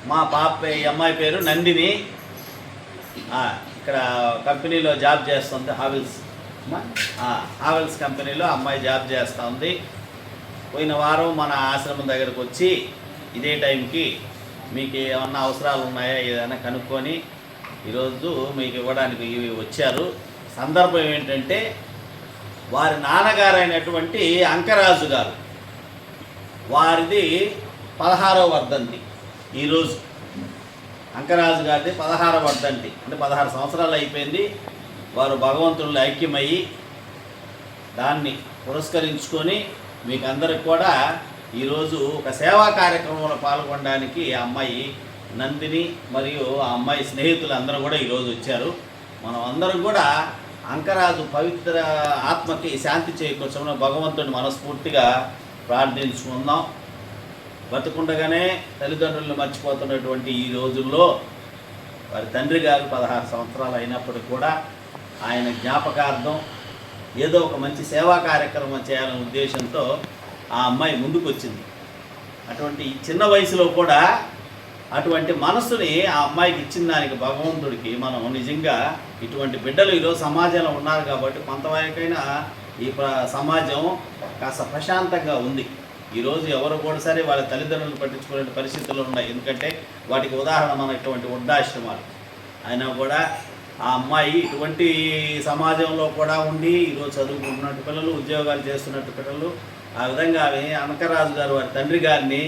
మా పాప ఈ అమ్మాయి పేరు నందిని. ఇక్కడ కంపెనీలో జాబ్ చేస్తుంది, హావెల్స్ కంపెనీలో అమ్మాయి జాబ్ చేస్తూ ఉంది. పోయిన వారం మన ఆశ్రమం దగ్గరకు వచ్చి ఇదే టైంకి మీకు ఏమన్నా అవసరాలు ఉన్నాయా ఏదైనా కనుక్కొని ఈరోజు మీకు ఇవ్వడానికి వచ్చారు. సందర్భం ఏంటంటే వారి నాన్నగారైనటువంటి అంకరాజు గారు వారిది 16వ వర్ధంతి. ఈరోజు అంకరాజు గారిది 16వ వర్ధంతి, అంటే 16 సంవత్సరాలు అయిపోయింది. వారు భగవంతుల్లో ఐక్యమయ్యి దాన్ని పురస్కరించుకొని మీకు అందరికి కూడా ఈరోజు ఒక సేవా కార్యక్రమంలో పాల్గొనడానికి ఆ అమ్మాయి నందిని మరియు ఆ అమ్మాయి స్నేహితులు అందరూ కూడా ఈరోజు వచ్చారు. మనం అందరం కూడా అంకరాజు పవిత్ర ఆత్మకి శాంతి చేకూర్చమని భగవంతుడిని మనస్ఫూర్తిగా ప్రార్థించుకుందాం. బతుకుండగానే తల్లిదండ్రులను మర్చిపోతున్నటువంటి ఈ రోజుల్లో వారి తండ్రి గారు 16 సంవత్సరాలు అయినప్పటికీ కూడా ఆయన జ్ఞాపకార్థం ఏదో ఒక మంచి సేవా కార్యక్రమం చేయాలనే ఉద్దేశంతో ఆ అమ్మాయి ముందుకు వచ్చింది. అటువంటి చిన్న వయసులో కూడా అటువంటి మనసుని ఆ అమ్మాయికి ఇచ్చిన దానికి భగవంతుడికి మనం నిజంగా ఇటువంటి బిడ్డలు ఈరోజు సమాజంలో ఉన్నారు కాబట్టి కొంతవరకైనా ఈ సమాజం కాస్త ప్రశాంతంగా ఉంది. ఈరోజు ఎవరు కూడా సరే వాళ్ళ తల్లిదండ్రులను పట్టించుకునే పరిస్థితులు ఉన్నాయి. ఎందుకంటే వాటికి ఉదాహరణ మన ఇటువంటి వృద్ధాశ్రమాలు. అయినా కూడా ఆ అమ్మాయి ఇటువంటి సమాజంలో కూడా ఉండి ఈరోజు చదువుకుంటున్నట్టు పిల్లలు, ఉద్యోగాలు చేస్తున్నట్టు పిల్లలు, ఆ విధంగా అంకరాజు గారు వారి తండ్రి గారిని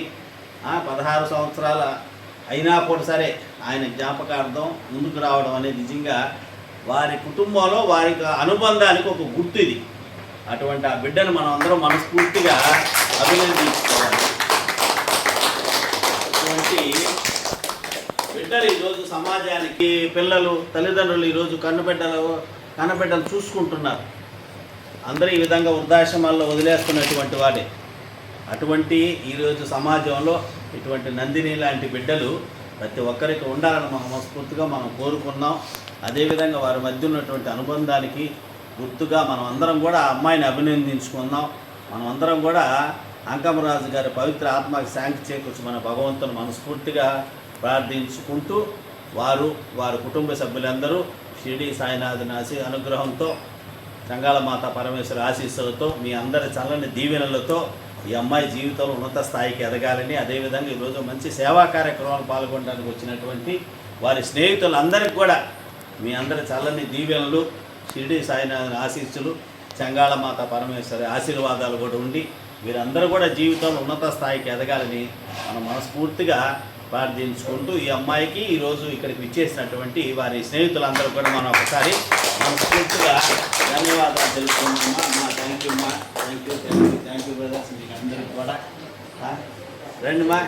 16 సంవత్సరాల అయినా కూడా సరే ఆయన జ్ఞాపకార్థం ముందుకు రావడం అనేది నిజంగా వారి కుటుంబంలో వారికి అనుబంధానికి ఒక గుర్తు ఇది. అటువంటి ఆ బిడ్డను మనం అందరం మనస్ఫూర్తిగా అభినందించుకోవాలి. అటువంటి బిడ్డలు ఈరోజు సమాజానికి పిల్లలు, తల్లిదండ్రులు ఈరోజు కన్నబిడ్డలు చూసుకుంటున్నారు. అందరూ ఈ విధంగా వృద్ధాశ్రమాల్లో వదిలేస్తున్నటువంటి వాడే. అటువంటి ఈరోజు సమాజంలో ఇటువంటి నందిని లాంటి బిడ్డలు ప్రతి ఒక్కరికి ఉండాలని మనస్ఫూర్తిగా మనం కోరుకున్నాం. అదేవిధంగా వారి మధ్య ఉన్నటువంటి అనుబంధానికి గుర్తుగా మనం అందరం కూడా ఆ అమ్మాయిని అభినందించుకుందాం. మనం అందరం కూడా అంకమరాజు గారి పవిత్ర ఆత్మకి శాంతి చేకూర్చి మన భగవంతుని మనస్ఫూర్తిగా ప్రార్థించుకుంటూ వారి కుటుంబ సభ్యులందరూ షిరిడి సాయినాథుని అనుగ్రహంతో, చంగాళమాత పరమేశ్వర ఆశీస్సులతో, మీ అందరి చల్లని దీవెనలతో ఈ అమ్మాయి జీవితంలో ఉన్నత స్థాయికి ఎదగాలని, అదేవిధంగా ఈరోజు మంచి సేవా కార్యక్రమాలు పాల్గొనడానికి వచ్చినటువంటి వారి స్నేహితులందరికీ కూడా మీ అందరి చల్లని దీవెనలు, షిరిడి సాయినాథుని ఆశీస్సులు, చంగాళమాత పరమేశ్వరి ఆశీర్వాదాలు కూడా ఉండి వీరందరూ కూడా జీవితంలో ఉన్నత స్థాయికి ఎదగాలని మనం మనస్ఫూర్తిగా ప్రార్థించుకుంటూ ఈ అమ్మాయికి ఈరోజు ఇక్కడికి విచ్చేసినటువంటి వారి స్నేహితులందరూ కూడా మనం ఒకసారి మనస్ఫూర్తిగా ధన్యవాదాలు తెలుసుకుంటున్నామా. అమ్మా థ్యాంక్ యూ బ్రదర్స్. మీకు అందరికీ కూడా రండి మా.